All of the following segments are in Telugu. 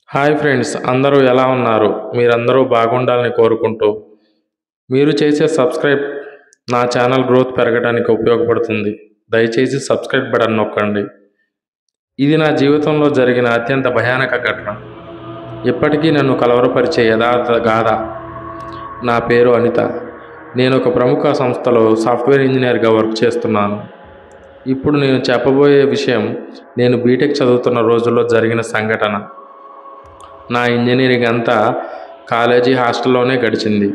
హాయ్ ఫ్రెండ్స్, అందరూ ఎలా ఉన్నారు? మీరందరూ బాగుండాలని కోరుకుంటూ, మీరు చేసే సబ్స్క్రైబ్ నా ఛానల్ గ్రోత్ పెరగడానికి ఉపయోగపడుతుంది. దయచేసి సబ్స్క్రైబ్ బటన్ నొక్కండి. ఇది నా జీవితంలో జరిగిన అత్యంత భయానక ఘటన. ఇప్పటికీ నన్ను కలవరపరిచే యథార్థ గాథ. నా పేరు అనిత. నేను ఒక ప్రముఖ సంస్థలో సాఫ్ట్వేర్ ఇంజనీర్గా వర్క్ చేస్తున్నాను. ఇప్పుడు నేను చెప్పబోయే విషయం నేను బీటెక్ చదువుతున్న రోజుల్లో జరిగిన సంఘటన. నా ఇంజనీరింగ్ అంతా కాలేజీ హాస్టల్లోనే గడిచింది.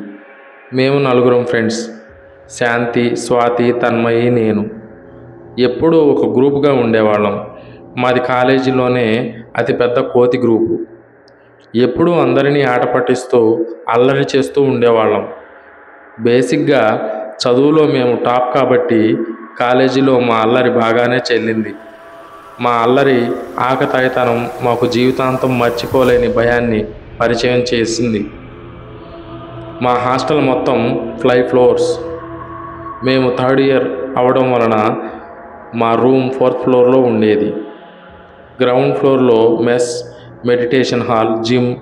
మేము నలుగురం ఫ్రెండ్స్: శాంతి, స్వాతి, తన్మయి, నేను. ఎప్పుడూ ఒక గ్రూప్గా ఉండేవాళ్ళం. మాది కాలేజీలోనే అతిపెద్ద కోతి గ్రూపు. ఎప్పుడూ అందరినీ ఆట పట్టిస్తూ అల్లరి చేస్తూ ఉండేవాళ్ళం. బేసిక్గా చదువులో మేము టాప్ కాబట్టి కాలేజీలో మా అల్లరి బాగానే చెల్లింది. మా అల్లరి ఆకతాయితనం మాకు జీవితాంతం మర్చిపోలేని భయాన్ని పరిచయం చేసింది. మా హాస్టల్ మొత్తం 5 ఫ్లోర్స్. మేము థర్డ్ ఇయర్ అవడం వలన మా రూమ్ 4th ఫ్లోర్లో ఉండేది. గ్రౌండ్ ఫ్లోర్లో mess, meditation hall, gym,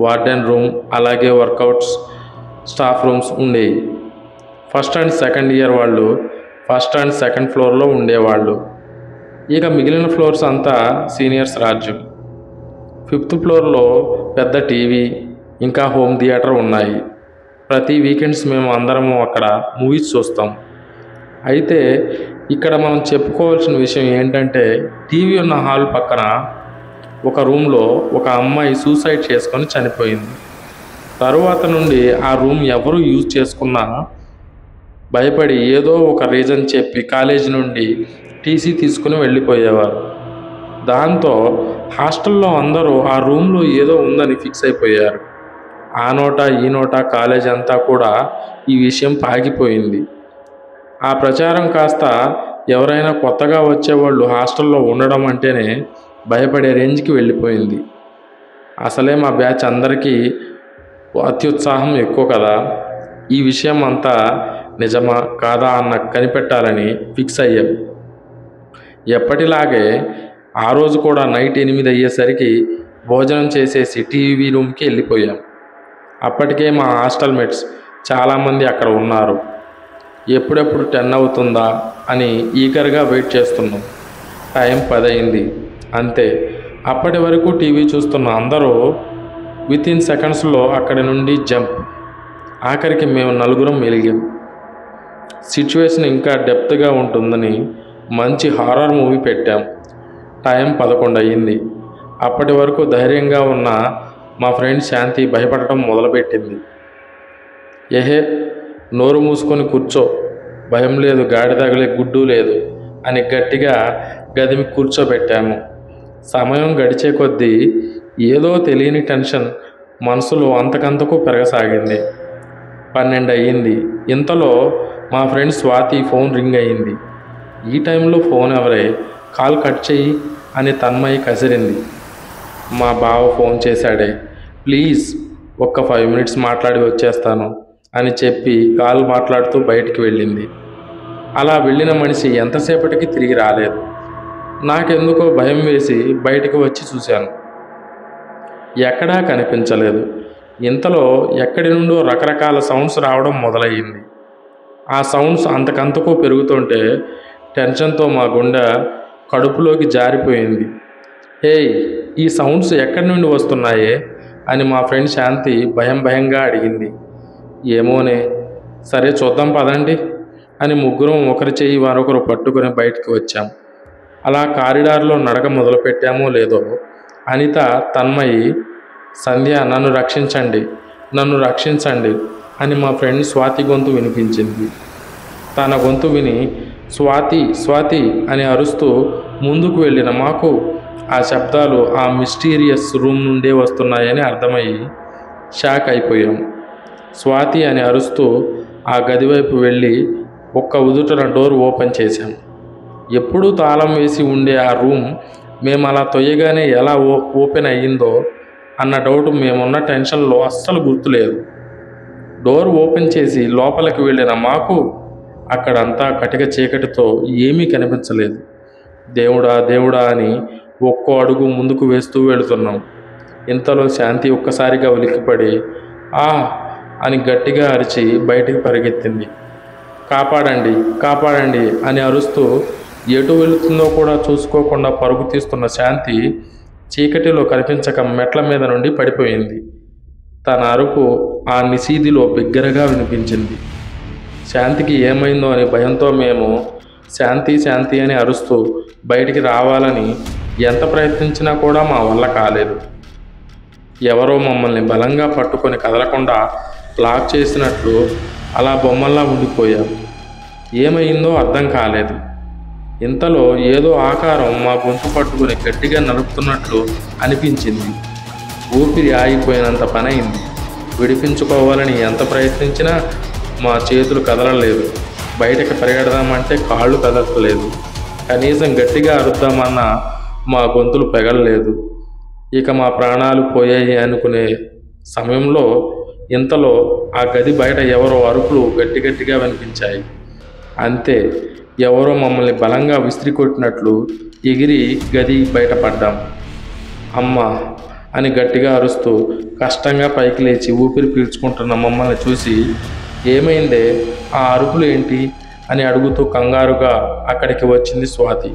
warden room, అలాగే వర్కౌట్స్, స్టాఫ్ రూమ్స్ ఉండేవి. ఫస్ట్ అండ్ సెకండ్ ఇయర్ వాళ్ళు ఫస్ట్ అండ్ సెకండ్ ఫ్లోర్లో ఉండేవాళ్ళు. ఇక మిగిలిన ఫ్లోర్స్ అంతా సీనియర్స్ రాజ్యం. 5th ఫ్లోర్లో పెద్ద టీవీ, ఇంకా హోమ్ థియేటర్ ఉన్నాయి. ప్రతి వీకెండ్స్ మేము అందరము అక్కడ మూవీస్ చూస్తాం. అయితే ఇక్కడ మనం చెప్పుకోవాల్సిన విషయం ఏంటంటే, టీవీ ఉన్న హాల్ పక్కన ఒక రూమ్లో ఒక అమ్మాయి సూసైడ్ చేసుకొని చనిపోయింది. తరువాత నుండి ఆ రూమ్ ఎవరు యూజ్ చేసుకున్నా భయపడి ఏదో ఒక రీజన్ చెప్పి కాలేజీ నుండి టీసీ తీసుకుని వెళ్ళిపోయేవారు. దాంతో హాస్టల్లో అందరూ ఆ రూమ్లో ఏదో ఉందని ఫిక్స్ అయిపోయారు. ఆ నోట ఈ నోట కాలేజ్ అంతా కూడా ఈ విషయం పాకిపోయింది. ఆ ప్రచారం కాస్త ఎవరైనా కొత్తగా వచ్చేవాళ్ళు హాస్టల్లో ఉండడం అంటేనే భయపడే రేంజ్కి వెళ్ళిపోయింది. అసలే మా బ్యాచ్ అందరికీ అత్యుత్సాహం ఎక్కువ కదా. ఈ విషయం అంతా నిజమా కాదా అన్న కనిపెట్టాలని ఫిక్స్ అయ్యాం. ఎప్పటిలాగే ఆ రోజు కూడా నైట్ 8 అయ్యేసరికి భోజనం చేసేసి టీవీ రూమ్కి వెళ్ళిపోయాం. అప్పటికే మా హాస్టల్ మేట్స్ చాలామంది అక్కడ ఉన్నారు. ఎప్పుడెప్పుడు 10 అవుతుందా అని ఈగర్గా వెయిట్ చేస్తున్నాం. టైం 10 అయింది. అంతే. అప్పటి వరకు టీవీ చూస్తున్న అందరూ వితిన్ సెకండ్స్లో అక్కడి నుండి జంప్. ఆఖరికి మేము నలుగురం వెలిగాం. సిచ్యువేషన్ ఇంకా డెప్త్గా ఉంటుందని మంచి హారర్ మూవీ పెట్టాం. టైం 11 అయ్యింది. అప్పటి వరకు ధైర్యంగా ఉన్న మా ఫ్రెండ్ శాంతి భయపడటం మొదలుపెట్టింది. ఏహే, నోరు మూసుకొని కూర్చో, భయం లేదు, గాడి తగిలే గుడ్డు లేదు అని గట్టిగా గదిమి కూర్చోబెట్టాము. సమయం గడిచే కొద్దీ ఏదో తెలియని టెన్షన్ మనసులో అంతకంతకు పెరగసాగింది. 12 అయ్యింది. ఇంతలో మా ఫ్రెండ్ స్వాతి ఫోన్ రింగ్ అయ్యింది. ఈ టైంలో ఫోన్ ఎవరే, కాల్ కట్ చెయ్యి అని తన్మయి కసిరింది. మా బావ ఫోన్ చేశాడే, ప్లీజ్ ఒక్క 5 minutes మాట్లాడి వచ్చేస్తాను అని చెప్పి కాల్ మాట్లాడుతూ బయటికి వెళ్ళింది. అలా వెళ్ళిన మనిషి ఎంతసేపటికి తిరిగి రాలేదు. నాకెందుకో భయం వేసి బయటికి వచ్చి చూశాను. ఎక్కడా కనిపించలేదు. ఇంతలో ఎక్కడి నుండో రకరకాల సౌండ్స్ రావడం మొదలయ్యింది. ఆ సౌండ్స్ అంతకంతకు పెరుగుతుంటే టెన్షన్తో మా గుండె కడుపులోకి జారిపోయింది. హేయ్, ఈ సౌండ్స్ ఎక్కడి నుండి వస్తున్నాయే అని మా ఫ్రెండ్ శాంతి భయంగా అడిగింది. ఏమోనే, సరే చూద్దాం పదండి అని ముగ్గురం ఒకరి చెయ్యి మరొకరు పట్టుకొని బయటికి వచ్చాం. అలా కారిడార్లో నడక మొదలుపెట్టామో లేదో అనిత, తన్మయి, సంధ్య నన్ను రక్షించండి, నన్ను రక్షించండి అని మా ఫ్రెండ్ స్వాతి గొంతు వినిపించింది. తన గొంతు విని స్వాతి స్వాతి అని అరుస్తూ ముందుకు వెళ్ళిన మాకు ఆ శబ్దాలు ఆ మిస్టీరియస్ రూమ్ నుండే వస్తున్నాయని అర్థమయ్యి షాక్ అయిపోయాం. స్వాతి అని అరుస్తూ ఆ గదివైపు వెళ్ళి ఒక్క ఉదుటన డోర్ ఓపెన్ చేశాం. ఎప్పుడూ తాళం వేసి ఉండే ఆ రూమ్ మేము అలా తొయ్యగానే ఎలా ఓపెన్ అయ్యిందో అన్న డౌట్ మేమున్న టెన్షన్లో అస్సలు గుర్తులేదు. డోర్ ఓపెన్ చేసి లోపలికి వెళ్ళిన మాకు అక్కడంతా కటిక చీకటితో ఏమీ కనిపించలేదు. దేవుడా దేవుడా అని ఒక్కో అడుగు ముందుకు వేస్తూ వెళుతున్నాం. ఇంతలో శాంతి ఒక్కసారిగా ఉలిక్కిపడి ఆ అని గట్టిగా అరిచి బయటికి పరిగెత్తింది. కాపాడండి, కాపాడండి అని అరుస్తూ ఎటు వెళుతుందో కూడా చూసుకోకుండా పరుగు తీస్తున్న శాంతి చీకటిలో కనిపించక మెట్ల మీద నుండి పడిపోయింది. తన అరుపు ఆ నిశీదిలో బిగ్గరగా వినిపించింది. శాంతికి ఏమైందో అని భయంతో మేము శాంతి శాంతి అని అరుస్తూ బయటికి రావాలని ఎంత ప్రయత్నించినా కూడా మా వల్ల కాలేదు. ఎవరో మమ్మల్ని బలంగా పట్టుకొని కదలకుండా లాక్ చేసినట్లు అలా బొమ్మల్లా ఉండిపోయాం. ఏమైందో అర్థం కాలేదు. ఇంతలో ఏదో ఆకారం మా గొంతు పట్టుకుని గట్టిగా నలుపుతున్నట్లు అనిపించింది. ఊపిరి ఆగిపోయినంత పనైంది. విడిపించుకోవాలని ఎంత ప్రయత్నించినా మా చేతులు కదలలేదు. బయటకు పరిగెడదామంటే కాళ్ళు కదలలేదు. కనీసం గట్టిగా అరుద్దామన్నా మా గొంతులు పెగలలేదు. ఇక మా ప్రాణాలు పోయాయి అనుకునే సమయంలో ఇంతలో ఆ గది బయట ఎవరో అరుపులు గట్టిగా వినిపించాయి. అంతే, ఎవరో మమ్మల్ని బలంగా విసిరి కొట్టినట్లు ఎగిరి గది బయటపడ్డాం. అమ్మా అని గట్టిగా అరుస్తూ కష్టంగా పైకి లేచి ఊపిరి పీల్చుకుంటున్న మమ్మల్ని చూసి ఏమైందే, ఆ అరుపులు ఏంటి అని అడుగుతూ కంగారుగా అక్కడికి వచ్చింది స్వాతి.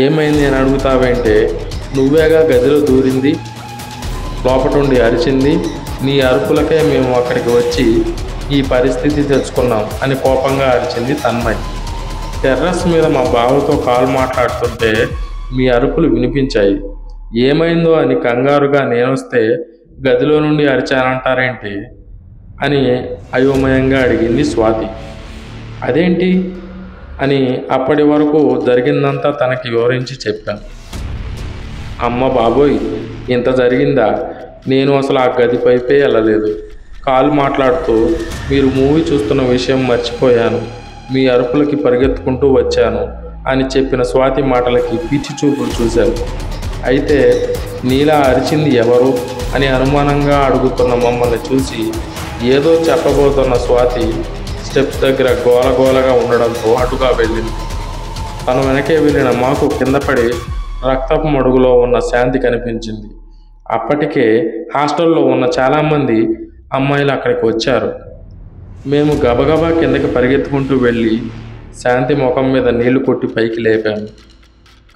ఏమైంది అని అడుగుతావేంటే, నువ్వేగా గదిలో దూరింది, లోపటుండి అరిచింది, నీ అరుపులకే మేము అక్కడికి వచ్చి ఈ పరిస్థితి తెచ్చుకున్నాం అని కోపంగా అరిచింది తన్మయ్. టెర్రస్ మీద మా బావతో కాల్ మాట్లాడుతుంటే మీ అరుపులు వినిపించాయి. ఏమైందో అని కంగారుగా నేనొస్తే గదిలో నుండి అరిచానంటారేంటి అని అయోమయంగా అడిగింది స్వాతి. అదేంటి అని అప్పటి వరకు జరిగిందంతా తనకి వివరించి చెప్పాను. అమ్మ బాబోయ్, ఇంత జరిగిందా? నేను అసలు ఆ గది పైపే వెళ్ళలేదు. కాల్ మాట్లాడుతూ మీరు మూవీ చూస్తున్న విషయం మర్చిపోయాను. మీ అరుపులకి పరిగెత్తుకుంటూ వచ్చాను అని చెప్పిన స్వాతి మాటలకి పిచ్చి చూపులు చూశాను. అయితే నీలా అరిచింది ఎవరు అని అనుమానంగా అడుగుతున్న మమ్మల్ని చూసి ఏదో చెప్పబోతున్న స్వాతి స్టెప్స్ దగ్గర గోలగోలగా ఉండడంతో అటుగా వెళ్ళింది. తను వెనకే వెళ్ళిన మాకు కిందపడి రక్తపు మడుగులో ఉన్న శాంతి కనిపించింది. అప్పటికే హాస్టల్లో ఉన్న చాలామంది అమ్మాయిలు అక్కడికి వచ్చారు. మేము గబగబా కిందకి పరిగెత్తుకుంటూ వెళ్ళి శాంతి ముఖం మీద నీళ్లు కొట్టి పైకి లేపాము.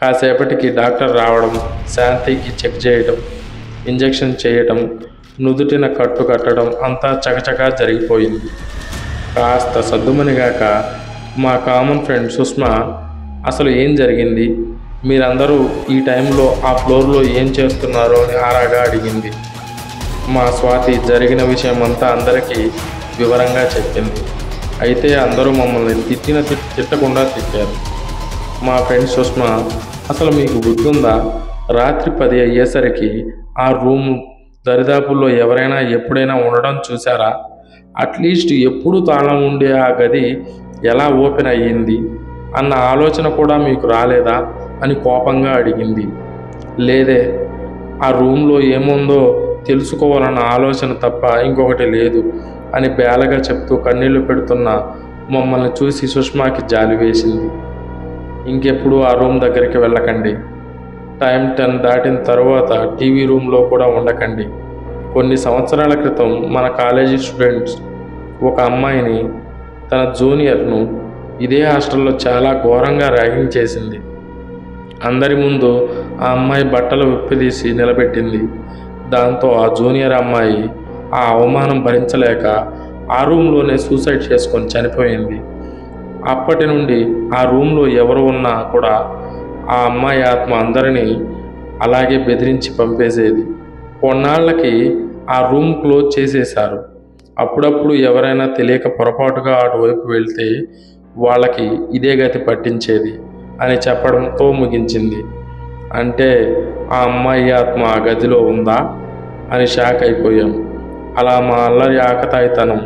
కాసేపటికి డాక్టర్ రావడం, శాంతికి చెక్ చేయడం, ఇంజెక్షన్ చేయడం, నుదుటిన కట్టు కట్టడం అంతా చకచకా జరిగిపోయింది. కాస్త సద్దుమనిగాక మా కామన్ ఫ్రెండ్ సుష్మా అసలు ఏం జరిగింది, మీరందరూ ఈ టైంలో ఆ ఫ్లోర్లో ఏం చేస్తున్నారో అని ఆరాగా అడిగింది. మా స్వాతి జరిగిన విషయం అంతా అందరికీ వివరంగా చెప్పింది. అయితే అందరూ మమ్మల్ని తిట్టకుండా తిట్టారు. మా ఫ్రెండ్ సుష్మా అసలు మీకు బుద్ధుందా, రాత్రి 10 అయ్యేసరికి ఆ రూమ్ దరిదాపుల్లో ఎవరైనా ఎప్పుడైనా ఉండడం చూసారా? అట్లీస్ట్ ఎప్పుడు తాళం ఉండే ఆ గది ఎలా ఓపెన్ అయ్యింది అన్న ఆలోచన కూడా మీకు రాలేదా అని కోపంగా అడిగింది. లేదే, ఆ రూమ్లో ఏముందో తెలుసుకోవాలన్న ఆలోచన తప్ప ఇంకొకటి లేదు అని బేలగా చెప్తూ కన్నీళ్లు పెడుతున్న మమ్మల్ని చూసి సుష్మాకి జాలి వేసింది. ఇంకెప్పుడు ఆ రూమ్ దగ్గరికి వెళ్ళకండి. టైం 10 దాటిన తర్వాత టీవీ రూమ్లో కూడా ఉండకండి. కొన్ని సంవత్సరాల క్రితం మన కాలేజీ స్టూడెంట్స్ ఒక అమ్మాయిని, తన జూనియర్ను ఇదే హాస్టల్లో చాలా ఘోరంగా ర్యాగింగ్ చేసింది. అందరి ముందు ఆ అమ్మాయి బట్టలు విప్పదీసి నిలబెట్టింది. దాంతో ఆ జూనియర్ అమ్మాయి ఆ అవమానం భరించలేక ఆ రూమ్లోనే సూసైడ్ చేసుకొని చనిపోయింది. అప్పటి నుండి ఆ రూమ్లో ఎవరు ఉన్నా కూడా ఆ అమ్మాయి ఆత్మ అందరినీ అలాగే బెదిరించి పంపేసేది. కొన్నాళ్ళకి ఆ రూమ్ క్లోజ్ చేసేశారు. అప్పుడప్పుడు ఎవరైనా తెలియక పొరపాటుగా అటువైపు వెళ్తే వాళ్ళకి ఇదే గతి పట్టించేది అని చెప్పడంతో ముగించింది. అంటే ఆ అమ్మాయి ఆత్మ ఆ గదిలో ఉందా అని షాక్ అయిపోయాం. అలా మా అల్లరి ఆకతాయితనం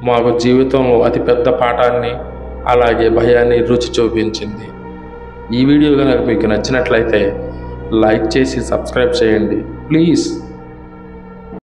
మాకు జీవితంలో అతిపెద్ద పాఠాన్ని, అలాగే భయాన్ని రుచి చూపించింది. ఈ వీడియో కనుక మీకు నచ్చినట్లయితే లైక్ చేసి సబ్స్క్రైబ్ చేయండి ప్లీజ్.